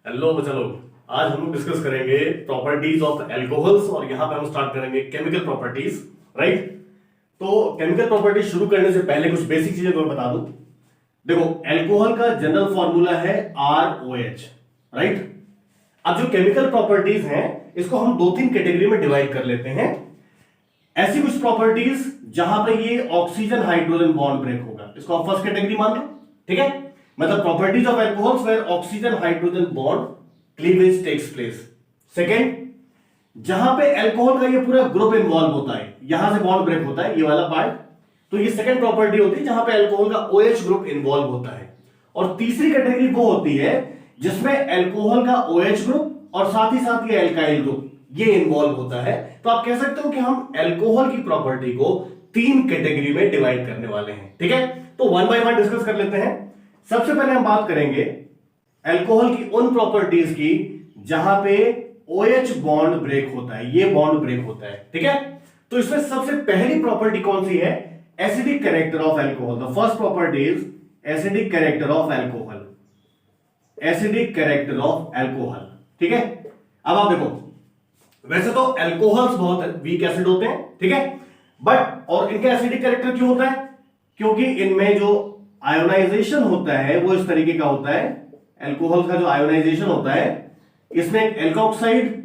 Hello बच्चा लोग, आज हम लोग डिस्कस करेंगे प्रॉपर्टीज ऑफ एल्कोहल्स और यहाँ पे हम स्टार्ट करेंगे केमिकल प्रॉपर्टीज। राइट। तो केमिकल प्रॉपर्टीज शुरू करने से पहले कुछ बेसिक चीजें मैं बता दूं। देखो, एल्कोहल का जनरल फॉर्मूला है ROH। राइट। अब जो केमिकल प्रॉपर्टीज हैं इसको हम दो तीन कैटेगरी में डिवाइड कर लेते हैं। ऐसी कुछ प्रॉपर्टीज जहां पे ये ऑक्सीजन हाइड्रोजन बॉन्ड ब्रेक होगा, इसको आप फर्स्ट कैटेगरी मान लो। ठीक है, मतलब properties of alcohols where oxygen hydrogen bond cleavage takes place. Second, जहां पे एल्कोहल का ये पूरा ग्रुप इन्वॉल्व होता है, यहां से बॉन्ड ब्रेक होता है, ये वाला पार्ट, तो ये सेकेंड प्रॉपर्टी होती है जहां पे एल्कोहल का OH ग्रुप इन्वॉल्व होता है। और तीसरी कैटेगरी वो होती है जिसमें एल्कोहल का OH ग्रुप और साथ ही साथ ये एल्काइल ग्रुप ये इन्वॉल्व होता है। तो आप कह सकते हो कि हम एल्कोहल की प्रॉपर्टी को तीन कैटेगरी में डिवाइड करने वाले हैं। ठीक है, तो वन बाय वन डिस्कस कर लेते हैं। सबसे पहले हम बात करेंगे एल्कोहल की उन प्रॉपर्टीज की जहां पे OH बॉन्ड ब्रेक होता है, ये बॉन्ड ब्रेक होता है। ठीक है, तो इसमें सबसे पहली प्रॉपर्टी कौन सी है? Acidic character of alcohol. The first property is acidic character of alcohol. Acidic character of alcohol. ठीक है, अब आप देखो, वैसे तो एल्कोहल्स बहुत वीक एसिड होते हैं, ठीक है, बट और इनका एसिडिक कैरेक्टर क्यों होता है? क्योंकि इनमें जो आयोनाइजेशन होता है वो इस तरीके का होता है। एल्कोहल का जो आयोनाइजेशन होता है, इसमें एक एल्कोक्साइड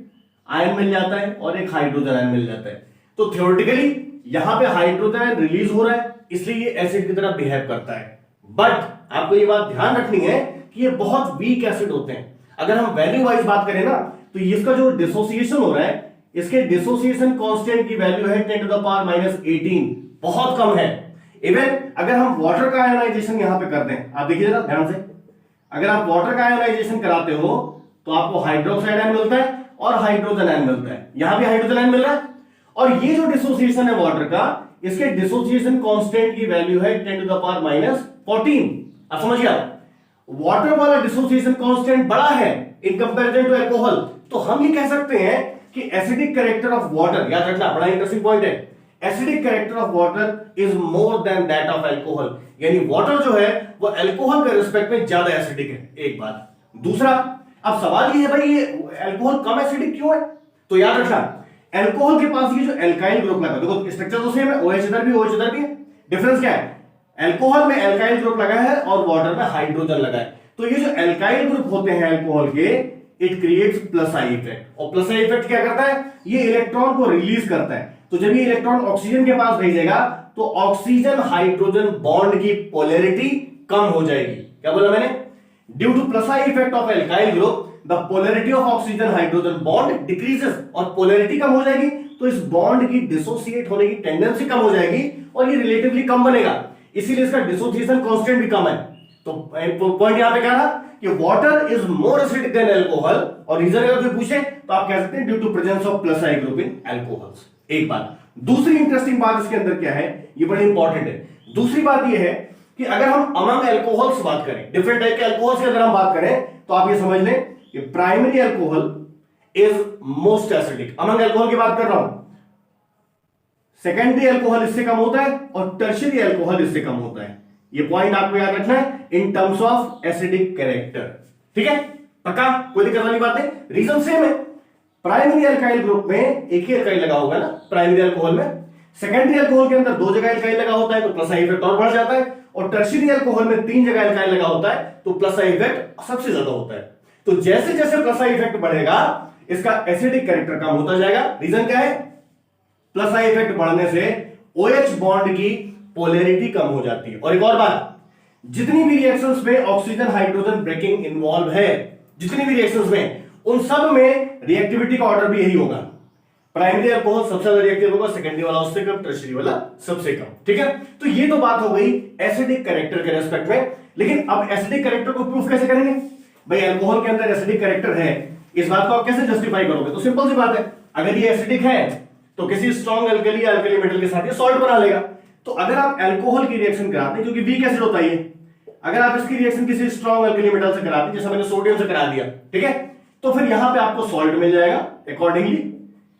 आयन मिल जाता है और एक हाइड्रोजन आयन मिल जाता है। तो थ्योरेटिकली यहां पे हाइड्रोजन आयन रिलीज हो रहा है, इसलिए ये एसिड की तरह बिहेव करता है। बट आपको ये बात ध्यान रखनी है कि ये बहुत वीक एसिड होते हैं। अगर हम वैल्यू वाइज बात करें ना, तो इसका जो डिसोसिएशन हो रहा है, इसके डिसोसिएशन कांस्टेंट की वैल्यू है 10⁻⁻18, बहुत कम है। इवन अगर हम वाटर का आयोनाइजेशन यहां पे करते हैं, आप देखिए जरा ध्यान से, अगर आप वाटर का आयोनाइजेशन कराते हो तो आपको हाइड्रोक्साइड आयन मिलता है और हाइड्रोजन आयन मिलता है। यहां भी हाइड्रोजन आयन मिल रहा है। और ये जो डिसोसिएशन है वाटर का, इसके डिसोसिएशन कांस्टेंट की वैल्यू है 10⁻14। आप समझिए, वाटर वाला डिसोसिएशन कांस्टेंट बड़ा है इन कंपैरिजन टू अल्कोहल। तो हम ये कह सकते हैं कि एसिडिक कैरेक्टर ऑफ वाटर, याद रखना बड़ा इंटरेस्टिंग पॉइंट है, acidic character of water is more than that of alcohol. यानी वाटर जो है वो एल्कोहल के रिस्पेक्ट में ज्यादा एसिडिक है, एक बात। दूसरा, अब सवाल ये है भाई, ये एल्कोहल कम एसिडिक क्यों है? तो याद रखना, एल्कोहल के पास ये जो एल्काइल ग्रुप लगा, देखो स्ट्रक्चर तो सेम है, OH इधर भी OH इधर भी है। डिफरेंस क्या है? एल्कोहल में एल्काइल ग्रुप लगा है और वाटर में हाइड्रोजन लगा है। तो ये जो एल्काइल ग्रुप होते हैं एल्कोहल के, it creates plus I effect. और प्लस आई इफेक्ट क्या करता है? ये इलेक्ट्रॉन को रिलीज करता है। तो जब ये इलेक्ट्रॉन ऑक्सीजन के पास भेजेगा तो ऑक्सीजन हाइड्रोजन बॉन्ड की पोलैरिटी कम हो जाएगी। क्या बोला मैंने? Due two plus I effect of alkyl group the polarity of oxygen hydrogen bond decreases, और पोलैरिटी कम हो जाएगी तो इस बॉन्ड की डिसोसिएट होने की टेंडेंसी कम हो जाएगी और ये रिलेटिवली कम बनेगा, इसीलिए इसका डिसोसिएशन कांस्टेंट भी कम है। तो पॉइंट यहां पे क्या था कि water is more acidic than alcohol, और रीजन अगर कोई पूछे तो आप कह सकते हैं due to presence of plus I group in alcohols. एक बात। दूसरी इंटरेस्टिंग बात इसके अंदर क्या है, ये बड़ी इंपॉर्टेंट है। दूसरी बात ये है कि अगर हम अमंग एल्कोहल्स बात करें, डिफरेंट टाइप के एल्कोहल्स की अगर हम बात करें, तो आप ये समझ लें कि primary alcohol is most acidic. Among alcohol की बात कर रहा हूं। सेकेंडरी एल्कोहल इससे कम होता है और टर्शियरी एल्कोहल इससे कम होता है। ये पॉइंट आपको याद रखना है in terms of acidic character. ठीक है, पक्का? कोई दिक्कत वाली बात है? रीजन सेम है। प्राइमरी एल्काइल ग्रुप में एक ही एल्काइल लगा होगा ना प्राइमरी अल्कोहल में। सेकेंडरी अल्कोहल के अंदर दो जगह एल्काइल लगा होता है तो प्लस आई इफेक्ट और बढ़ जाता है, और टर्शियरी अल्कोहल में तीन जगह एल्काइल लगा होता है तो प्लस आई इफेक्ट सबसे ज्यादा होता है। तो जैसे जैसे प्लस आई इफेक्ट बढ़ेगा इसका एसिडिक कैरेक्टर कम होता जाएगा। रीजन क्या है? प्लस आई इफेक्ट बढ़ने से OH बॉन्ड की पोलैरिटी कम हो जाती है। और एक और बात, जितनी भी रिएक्शंस में ऑक्सीजन हाइड्रोजन ब्रेकिंग इन्वॉल्व है, जितनी भी रिएक्शंस में, उन सब में रिएक्टिविटी का ऑर्डर भी यही होगा। प्राइमरी अल्कोहल सबसे ज्यादा रिएक्टिव होगा, सेकेंडरी वाला उससे कम, टर्शियरी वाला सबसे कम। ठीक है, तो ये तो बात हो गई एसिडिक कैरेक्टर के रेस्पेक्ट में। लेकिन अब एसिडिक कैरेक्टर को प्रूफ कैसे करेंगे? भाई एल्कोहल के अंदर एसिडिक कैरेक्टर है, इस बात को आप कैसे जस्टिफाई करोगे? तो सिंपल सी बात है, अगर ये एसिडिक है तो किसी स्ट्रॉन्ग अल्कली या अल्कली मेटल के साथ ये सॉल्ट बना लेगा। तो अगर आप एल्कोहल की रिएक्शन कराते हैं, क्योंकि वीक एसिड होता है, अगर आप इसकी रिएक्शन किसी स्ट्रॉन्ग अल्कली मेटल से कराते हैं, जैसे मैंने सोडियम से करा दिया, ठीक है, तो फिर यहां पे आपको सॉल्ट मिल जाएगा। अकॉर्डिंगली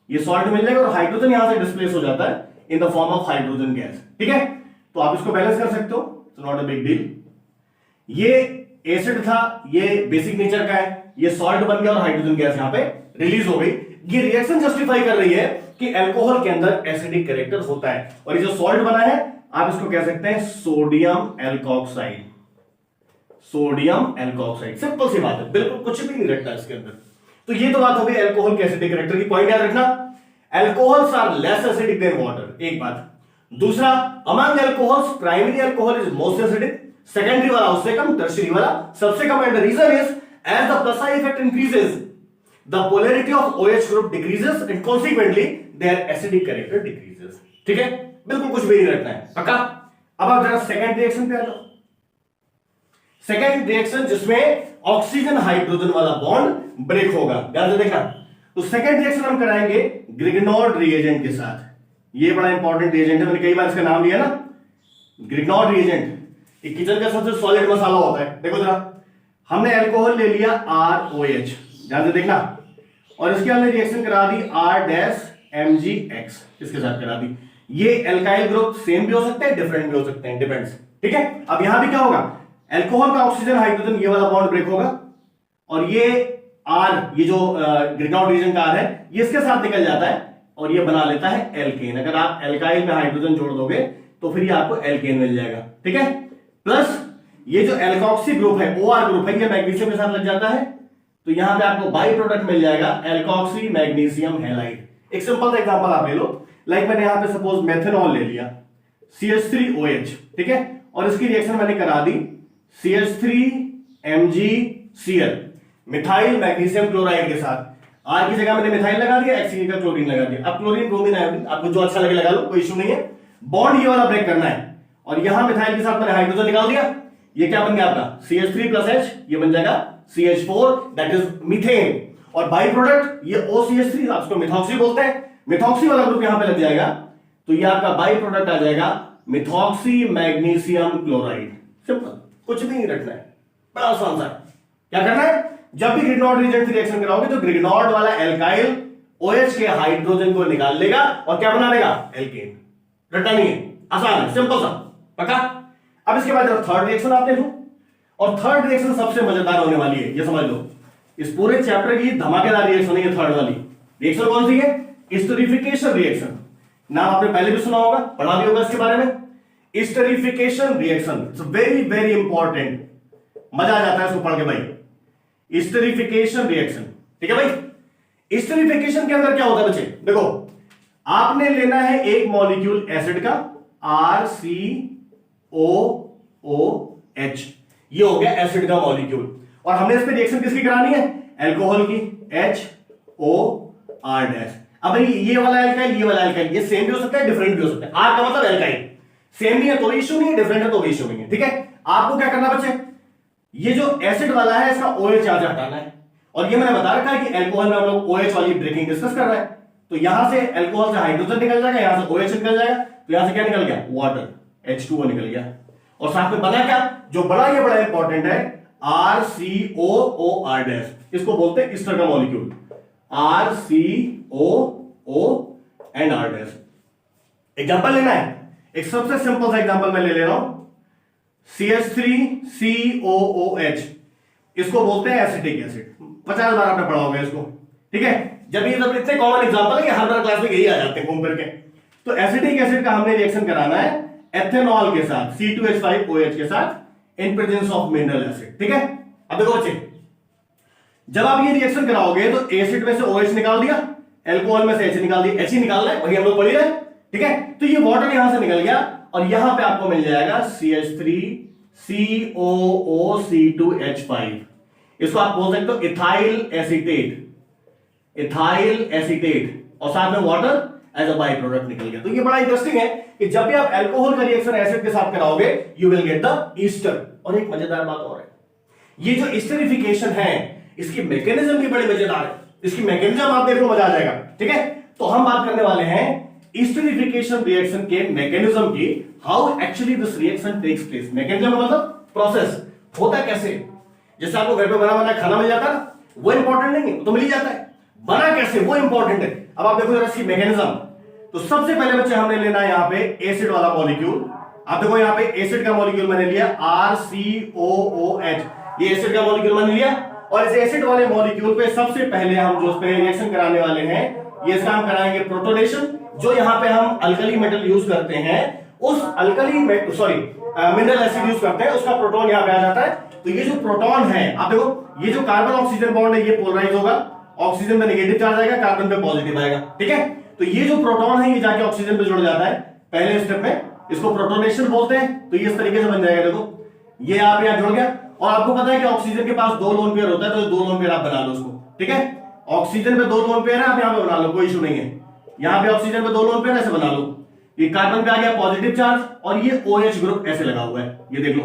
ये सॉल्ट मिल जाएगा और हाइड्रोजन यहां से डिस्प्लेस हो जाता है in the form of hydrogen gas. ठीक है, तो आप इसको बैलेंस कर सकते हो, नॉट अ बिग डील। ये एसिड था, ये बेसिक नेचर का है, ये सॉल्ट बन गया और हाइड्रोजन गैस यहां पे रिलीज हो गई। ये रिएक्शन जस्टिफाई कर रही है कि अल्कोहल के अंदर एसिडिक कैरेक्टर होता है, और ये जो सॉल्ट बना है आप इसको कह सकते हैं sodium alkoxide. Sodium alkoxide, simple सी बात है, बिल्कुल कुछ भी नहीं रखता इसके अंदर। तो ये तो बात हो गई अल्कोहल के एसिडिक कैरेक्टर की। पॉइंट याद रखना, alcohols are less acidic than water, एक बात। दूसरा, among alcohols primary alcohol is most acidic, secondary वाला उससे कम, टर्शियरी वाला सबसे कम। And the reason is as the plus effect increases the polarity of OH group decreases and consequently their acidic character decreases. ठीक है, बिल्कुल कुछ भी नहीं रखना है, पक्का। अब आप जरा सेकंड रिएक्शन पे आ जाओ। सेकंड रिएक्शन जिसमें ऑक्सीजन हाइड्रोजन वाला बॉन्ड ब्रेक होगा, ध्यान से देखना। तो सेकंड रिएक्शन हम कराएंगे ग्रिग्नॉर्ड रिएजेंट के साथ। ये बड़ा इंपॉर्टेंट रिएजेंट है, मैंने कई बार इसका नाम लिया ना, ग्रिग्नॉर्ड रिएजेंट। ये किचन का सबसे सॉलिड मसाला होता है। देखो जरा, हमने अल्कोहल ले लिया ROH, ध्यान से देखना, और इसके हमने रिएक्शन करा दी R-MgX, इसके साथ करा दी। ये एल्काइल ग्रुप सेम भी हो सकते हैं, डिफरेंट भी हो सकते हैं, डिपेंड्स। ठीक है, अब यहां भी क्या होगा, अल्कोहल का ऑक्सीजन हाइड्रोजन ये वाला बॉन्ड ब्रेक होगा, और ये R, ये जो ग्रिग्नॉर्ड रिएजेंट का R है, ये इसके साथ निकल जाता है और ये बना लेता है एल्केन। अगर आप एल्काइल में हाइड्रोजन जोड़ दोगे तो फिर ये आपको एल्केन मिल जाएगा। ठीक है, प्लस ये जो एल्कोक्सी ग्रुप है, OR ग्रुप है, ये मैग्नीशियम के साथ लग जाता है, तो यहां पे आपको बाई प्रोडक्ट मिल जाएगा एल्कोक्सी मैग्नीशियम हैलाइड। एक सिंपल सा एग्जांपल आप ले लो, लाइक मैंने यहां पे सपोज मेथनॉल ले लिया, CH3OH, ठीक है, और इसकी रिएक्शन मैंने करा दी CH3MgCl, मिथाइल मैग्नीशियम क्लोराइड के साथ। R की जगह मैंने मिथाइल लगा दिया, X की जगह क्लोरीन लगा दिया। अब क्लोरीन ब्रोमीन आयोडीन, आपको जो अच्छा लगे लगा लो, कोई इशू नहीं है। बॉन्ड ये वाला ब्रेक करना है, और यहां मिथाइल के साथ मैंने हाइड्रोजन निकाल दिया, ये क्या बन गया आपका CH3+H, ये बन जाएगा CH4, दैट इज मीथेन। और बाई प्रोडक्ट ये OCH3, आप इसको मिथॉक्सी बोलते हैं, मिथॉक्सी वाला ग्रुप यहां पे लग जाएगा, तो ये आपका बाई प्रोडक्ट आ जाएगा मिथॉक्सी मैग्नीशियम क्लोराइड। सिंपल, कुछ भी नहीं रखना है, बड़ा आसान सा। क्या करना है, जब भी ग्रिग्नॉर्ड रिएजेंट की रिएक्शन कराओगे तो ग्रिग्नॉर्ड वाला एल्काइल OH के हाइड्रोजन को निकाल लेगा और क्या बना देगा, एल्केन। रटना नहीं है, आसान है, सिंपल सा, पक्का। अब इसके बाद थर्ड रिएक्शन आप देखो, और थर्ड रिएक्शन सबसे मजेदार होने वाली है, ये समझ लो। इस पूरे चैप्टर की धमाकेदार रिएक्शन है ये थर्ड वाली। रिएक्शन कौन सी है, एस्टरिफिकेशन रिएक्शन। नाम आपने पहले भी सुना होगा, पढ़ा भी होगा इसके बारे में। Esterification reaction, it's very very important, मजा आ जाता है इसको पढ़ के भाई। एस्टरिफिकेशन रिएक्शन, ठीक है भाई। एस्टरिफिकेशन के अंदर क्या होता है बच्चे, देखो आपने लेना है एक मॉलिक्यूल एसिड का RCOOH, ये हो गया एसिड का मॉलिक्यूल, और हमने इस पे रिएक्शन किसकी करानी है, अल्कोहल की, HOR'। अब ये वाला एल्काइल, ये वाला एल्काइल, ये सेम भी हो सकता है, डिफरेंट भी हो सकता है। R का मतलब एल्काइल, सेम नहीं है तो इश्यू नहीं है, डिफरेंट है तो इश्यू नहीं है। ठीक है, आपको क्या करना बच्चे, ये जो एसिड वाला है इसका OH चार्ज हटाना है, और ये मैंने बता रखा है कि अल्कोहल में हम लोग OH वाली ब्रेकिंग डिस्कस कर रहे हैं, तो यहां से अल्कोहल से हाइड्रोजन निकल जाएगा, यहां से OH निकल जाएगा, तो यहां से क्या निकल गया, वाटर, H2O निकल गया, और साथ में बना क्या, जो बड़ा, ये बड़ा इंपॉर्टेंट है, RCOOR', इसको बोलते हैं ईस्टर का molecule, RCOO and R'। Example लेना है, एक सबसे सिंपल सा एग्जांपल मैं ले रहा हूं, CH3COOH, इसको बोलते हैं एसिटिक एसिड। 50 बार आपने पढ़ा होगा इसको, ठीक है। जब ये सब इतने कॉमन एग्जांपल है कि हर बार क्लास में यही आ जाते हैं घूम फिर के। तो एसिटिक एसिड का हमने रिएक्शन कराना है एथेनॉल के साथ, C2H5OH के साथ, in presence of mineral acid. ठीक है, अब देखो बच्चे, जब आप ये रिएक्शन कराओगे तो एसिड में से OH निकाल दिया, अल्कोहल में से H निकाल दिया, H ही निकालना है, वही हम लोग पढ़ी रहे। ठीक है, तो ये वाटर यहां से निकल गया, और यहां पे आपको मिल जाएगा CH3COOC2H5, इसको आप बोल सकते हो इथाइल एसीटेट, इथाइल एसीटेट, और साथ में water as a by product निकल गया। तो ये बड़ा इंटरेस्टिंग है कि जब भी आप अल्कोहल का रिएक्शन एसिड के साथ कराओगे you will get the Easter. और एक मजेदार बात और है, ये जो एस्टरिफिकेशन है इसकी मैकेनिज्म भी बड़ी मजेदार है, इसकी मैकेनिज्म आप देख लो, मजा आ जाएगा। ठीक है, तो हम बात करने वाले हैं एस्टरिफिकेशन रिएक्शन के मैकेनिज्म की, how actually this reaction takes place. Mechanism मतलब प्रोसेस, होता कैसे। जैसे आपको घर पे बना बना खाना मिल जाता है ना, वो इंपॉर्टेंट नहीं है, तो मिल ही जाता है, बना कैसे वो इंपॉर्टेंट है। अब आप देखो जरा इसकी मैकेनिज्म। तो सबसे पहले बच्चे हमने लेना है यहां पे एसिड वाला मॉलिक्यूल। आप देखो यहां पे एसिड का मॉलिक्यूल मैंने लिया RCOOH, ये एसिड का मॉलिक्यूल मान लिया, और इस एसिड वाले मॉलिक्यूल पे सबसे पहले हम जो उस पे रिएक्शन कराने वाले हैं, ये इसका हम कराएंगे प्रोटोनेशन। जो यहाँ पे हम अल्कली मेटल यूज करते हैं, उस अल्कली मिनरल एसिड यूज करते हैं, उसका प्रोटॉन यहाँ पे आ जाता है। तो ये जो प्रोटॉन है, आप देखो ये जो कार्बन ऑक्सीजन बॉन्ड है ये पोलराइज होगा, ऑक्सीजन पे नेगेटिव चार्ज आएगा, कार्बन पे पॉजिटिव आएगा, ठीक है। तो ये जो प्रोटॉन है ये जाके ऑक्सीजन पे जुड़ जाता है पहले स्टेप में, इसको प्रोटोनेशन बोलते हैं। तो ये इस तरीके से बन जाएगा, देखो ये आप यहाँ जुड़ गया। और आपको पता है कि ऑक्सीजन के पास 2 लोन पेयर होता है, तो 2 लोन पेयर आप बना लो उसको, ठीक है। ऑक्सीजन पे 2 लोन पेयर है, आप यहाँ पे बना लो, कोई इशू नहीं है। यहाँ पे ऑक्सीजन पे 2 लोन पेयर ऐसे बना लो, ये कार्बन पे आ गया पॉजिटिव चार्ज, और ये OH ग्रुप ऐसे लगा हुआ है, ये देख लो।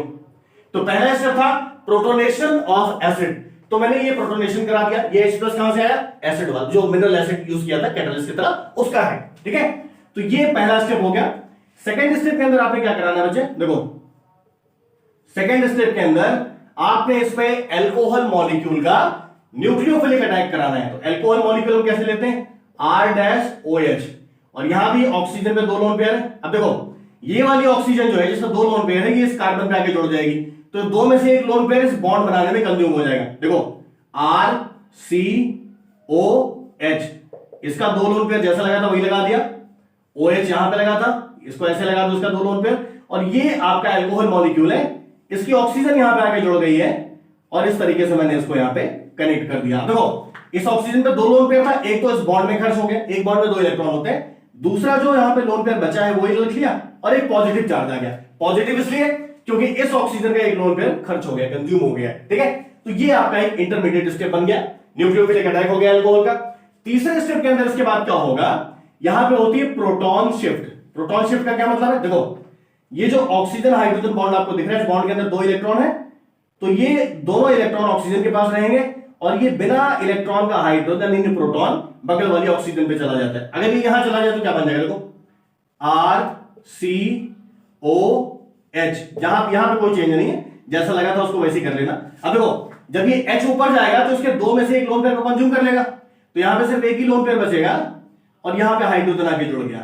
तो पहला स्टेप था प्रोटोनेशन ऑफ एसिड, तो मैंने ये प्रोटोनेशन करा दिया। ये H+ कहां से आया? एसिड वाला, जो मिनरल एसिड यूज किया था कैटलिस्ट की तरह, उसका है, ठीक है। तो ये पहला स्टेप हो गया। सेकेंड स्टेप के अंदर आपने क्या कराना है बच्चे, देखो सेकेंड स्टेप के अंदर आपने इसमें एल्कोहल मॉलिक्यूल का न्यूक्लियोफिलिक अटैक कराना है। तो एल्कोहल मॉलिक्यूल हम कैसे लेते हैं? R-OH, और यहां भी ऑक्सीजन पे 2 लोन पेयर है। अब देखो ये वाली ऑक्सीजन जो है जिसमें 2 लोन पेयर है, ये इस कार्बन पे आके जुड़ जाएगी, तो 2 में से एक लोन पेयर इस बॉन्ड बनाने में कंज्यूम हो जाएगा। देखो RCOH, इसका 2 लोन पेयर जैसा लगा था वही लगा दिया, OH यहां पे लगा था, इसको ऐसे लगा दो, इसका 2 लोन पेयर, और ये आपका एल्कोहल मॉलिक्यूल है, इसकी ऑक्सीजन यहां पे आके जुड़ गई है, और इस तरीके से मैंने इसको यहां पे कनेक्ट कर दिया। देखो इस ऑक्सीजन पे 2 लोन पेयर था, एक तो इस बॉन्ड में खर्च हो गया, एक बॉन्ड में 2 इलेक्ट्रॉन होते हैं, दूसरा जो यहां पे लोन पेयर बचा है वही लिख लिया, और एक पॉजिटिव चार्ज आ गया। पॉजिटिव इसलिए क्योंकि इस ऑक्सीजन का एक लोन पेयर खर्च हो गया, कंज्यूम हो गया, ठीक है। तो ये आपका एक इंटरमीडिएट स्टेप बन गया, न्यूक्लियोफिलिक अटैक हो गया अल्कोहल का। तीसरे स्टेप के अंदर इसके बाद क्या होगा, यहां पे होती है प्रोटॉन शिफ्ट। प्रोटॉन शिफ्ट का क्या मतलब है? देखो ये जो ऑक्सीजन हाइड्रोजन बॉन्ड आपको दिख रहा है, इस बॉन्ड के अंदर 2 इलेक्ट्रॉन है, तो ये दोनों इलेक्ट्रॉन ऑक्सीजन के पास रहेंगे, और ये बिना इलेक्ट्रॉन का हाइड्रोजन यानी प्रोटॉन बगल वाली ऑक्सीजन पे चला जाता है। अगर ये यहां चला जाए तो क्या बन जाएगा? देखो RCOH, यहां पे कोई चेंज नहीं है, जैसा लगा था उसको वैसे ही कर लेना। अब देखो जब ये H ऊपर जाएगा तो इसके 2 में से एक लोन पेयर को कंज्यूम कर लेगा, तो यहां पे सिर्फ एक ही लोन पेयर बचेगा, और यहां पे हाइड्रोजन आके जुड़ गया।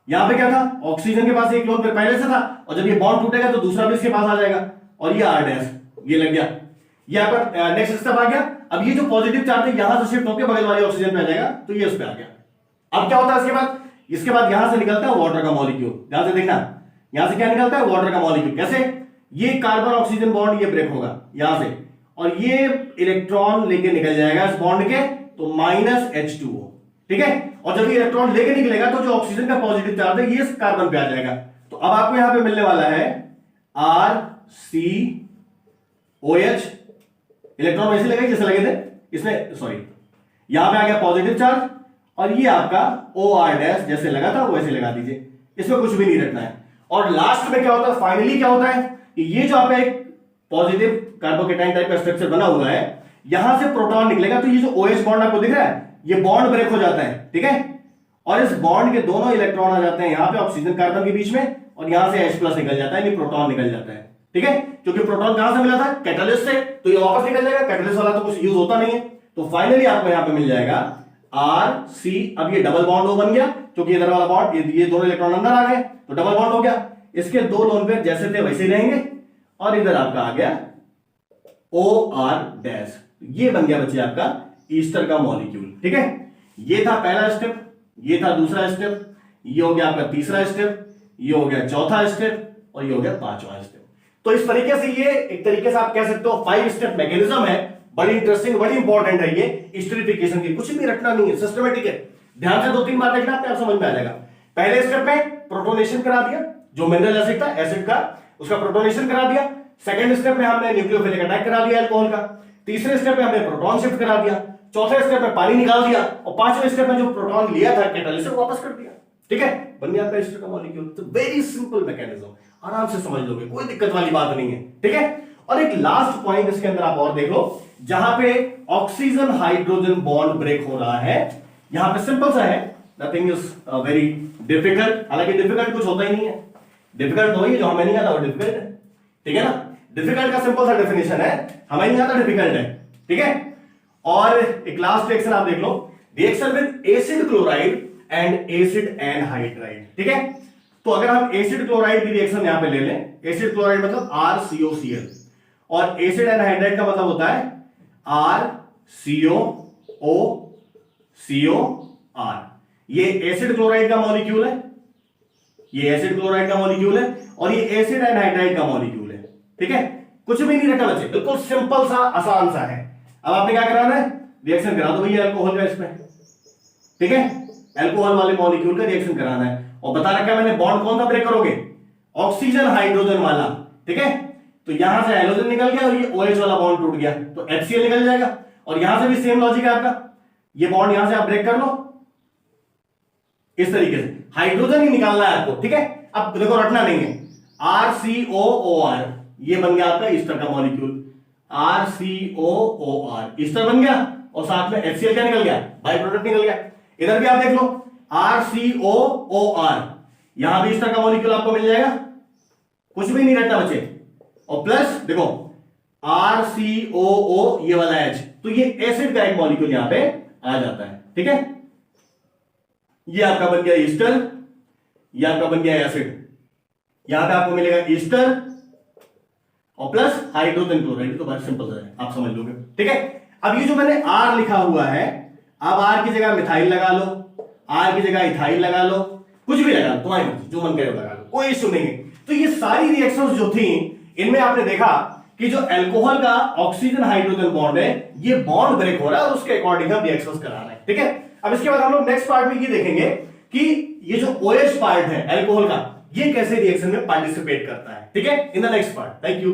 यहां पे क्या था? ऑक्सीजन के पास एक लोन पेयर पहले से था, और जब ये बॉन्ड टूटेगा तो दूसरा भी इसके पास आ जाएगा, और ये R-, ये लग गया। ये आपका नेक्स्ट स्टेप आ गया। अब ये जो पॉजिटिव चार्ज है यहां से शिफ्ट होकर बगल वाली ऑक्सीजन पे आ जाएगा, तो ये उस पे आ गया। अब क्या होता है इसके बाद? इसके बाद यहां से निकलता है वाटर का मॉलिक्यूल, ध्यान से देखना, यहां से क्या निकलता है? वाटर का मॉलिक्यूल। कैसे? ये कार्बन ऑक्सीजन बॉन्ड ये ब्रेक होगा यहां से, और ये इलेक्ट्रॉन लेके निकल जाएगा इस बॉन्ड के, तो -H2O, ठीक है। और जब ये इलेक्ट्रॉन लेके निकलेगा तो जो ऑक्सीजन का पॉजिटिव चार्ज है ये इस कार्बन पे आ जाएगा। तो अब आपको यहां पे मिलने वाला है RCOH, इलेक्ट्रॉन वैसे लगे जैसे लगे थे इसमें, सॉरी यहां पे आ गया पॉजिटिव चार्ज, और ये आपका OR- जैसे लगा था वैसे लगा दीजिए, इसमें कुछ भी नहीं रखना है। और लास्ट में क्या होता है, फाइनली क्या होता है कि ये जो आपका एक पॉजिटिव कार्बोकेटाइन टाइप का स्ट्रक्चर बना हुआ है, यहां से प्रोटॉन निकलेगा, तो ये जो OH बॉन्ड आपको दिख रहा है ये बॉन्ड ब्रेक हो जाता है, ठीक है। और इस बॉन्ड के दोनों इलेक्ट्रॉन आ जाते हैं यहां पे ऑक्सीजन कार्बन के बीच में, और यहां से H+ निकल जाता है, यानी प्रोटॉन निकल जाता है, ठीक है। क्योंकि प्रोटॉन कहां से मिला था? कैटलिस्ट से, तो ये वापस निकल जाएगा, कैटलिस्ट वाला तो कुछ यूज होता नहीं है। तो फाइनली आपको यहां पे मिल जाएगा RC, अब ये डबल बॉन्ड बन गया, क्योंकि इधर वाला बॉन्ड ये दोनों इलेक्ट्रॉन अंदर आ गए तो डबल बॉन्ड हो गया। इसके 2 लोन पेयर जैसे थे वैसे ही रहेंगे, और इधर आपका आ गया OR-, ये बन गया बच्चे आपका ईस्टर का मॉलिक्यूल, ठीक है। ये था पहला स्टेप, ये था दूसरा स्टेप, ये हो गया आपका तीसरा स्टेप, ये हो गया चौथा स्टेप, और ये हो गया 5वां स्टेप। तो इस तरीके से ये एक तरीके से आप कह सकते हो 5 स्टेप मैकेनिज्म है, बड़ी इंटरेस्टिंग, बड़ी इंपॉर्टेंट है ये स्टीरिफिकेशन की, कुछ भी रखना नहीं है, सिस्टमेटिक है। ध्यान से 2-3 बार देखना, आपको समझ में आ जाएगा। पहले स्टेप में प्रोटोनेशन करा दिया, जो मिनरल एसिड था एसिड का, उसका प्रोटोनेशन करा दिया। सेकंड स्टेप में हमने न्यूक्लियोफिलिक अटैक करा दिया अल्कोहल का। तीसरे स्टेप में हमने प्रोटॉन शिफ्ट करा दिया। चौथे स्टेप में पानी निकाल दिया, और 5वें स्टेप में जो प्रोटॉन लिया था कैटलिस्ट से वापस कर दिया, ठीक है। बन गया आपका ईस्टर का मॉलिक्यूल। तो वेरी सिंपल मैकेनिज्म, आराम से समझ लोगे, कोई दिक्कत वाली बात नहीं है, ठीक है। और एक लास्ट पॉइंट इसके अंदर आप और देख लो, जहां पे ऑक्सीजन हाइड्रोजन बॉन्ड ब्रेक हो रहा है, यहां पे सिंपल सा है, नथिंग इज वेरी डिफिकल्ट। हालांकि डिफिकल्ट कुछ होता ही नहीं है, डिफिकल्ट वही है जो हमें नहीं आता वो डिफिकल्ट है, ठीक है ना। डिफिकल्ट का सिंपल सा डेफिनेशन है, हमें नहीं आता डिफिकल्ट है, ठीक है। और एक लास्ट रिएक्शन आप देख लो, reaction with acid chloride and acid anhydride, ठीक है। तो अगर हम एसिड क्लोराइड की रिएक्शन यहां पे ले लें, एसिड क्लोराइड मतलब RCOCl, और एसिड एनहाइड्राइड का मतलब होता है RCOO ये एसिड क्लोराइड का मॉलिक्यूल है, ये एसिड क्लोराइड का मॉलिक्यूल है और ये एसिड एनहाइड्राइड का मॉलिक्यूल है। ठीक है, कुछ भी नहीं रखा बच्चे, बिल्कुल सिंपल सा आसान सा है। अब आपने क्या कराना है, रिएक्शन करा दो भैया अल्कोहल का इसमें। ठीक है, अल्कोहल वाले मॉलिक्यूल का रिएक्शन कराना है और बता रखा है मैंने बॉन्ड कौन सा ब्रेक करोगे, ऑक्सीजन हाइड्रोजन वाला। ठीक है, तो यहां से हाइड्रोजन निकल गया और ये OH वाला बॉन्ड टूट गया तो HCl निकल जाएगा और यहां से भी सेम लॉजिक है आपका, ये बॉन्ड यहां से आप ब्रेक कर लो इस तरीके से, हाइड्रोजन ही निकालना है आपको। ठीक है, अब देखो रटना नहीं है, RCOOR ये बन गया आपका ईस्टर का मॉलिक्यूल, RCOOR ईस्टर बन गया और साथ में HCl क्या निकल गया, बाई प्रोडक्ट निकल गया। इधर भी आप देख लो RCOOR यहां भी ईस्टर का मॉलिक्यूल आपको मिल जाएगा, कुछ भी नहीं रटना बच्चे, और प्लस देखो RCOO ये वाला H, तो ये एसिड का एक मॉलिक्यूल यहां पे आ जाता है। ठीक है, ये आपका बन गया ईस्टर, ये आपका बन गया एसिड, यहां पे आपको मिलेगा ईस्टर और प्लस हाइड्रोजन क्लोराइड, तो बहुत सिंपल है, आप समझ लोगे। ठीक है, अब ये जो मैंने R लिखा हुआ है, अब R की जगह मिथाइल लगा लो, R की जगह इथाइल लगा लो, कुछ भी लगा लो, तुम्हारी मर्जी, जो मन करे लगा लो, कोई इश्यू नहीं है। तो ये सारी रिएक्शंस जो थी इनमें आपने देखा कि जो अल्कोहल का ऑक्सीजन हाइड्रोजन बॉन्ड है ये बॉन्ड ब्रेक हो रहा है और उसके अकॉर्डिंग हम रिएक्शंस करा रहे हैं। ठीक है, अब इसके बाद हम लोग नेक्स्ट पार्ट में ये देखेंगे कि ये जो OH पार्ट है अल्कोहल का, ये कैसे रिएक्शन में पार्टिसिपेट करता है। ठीक है, in the next part. Thank you.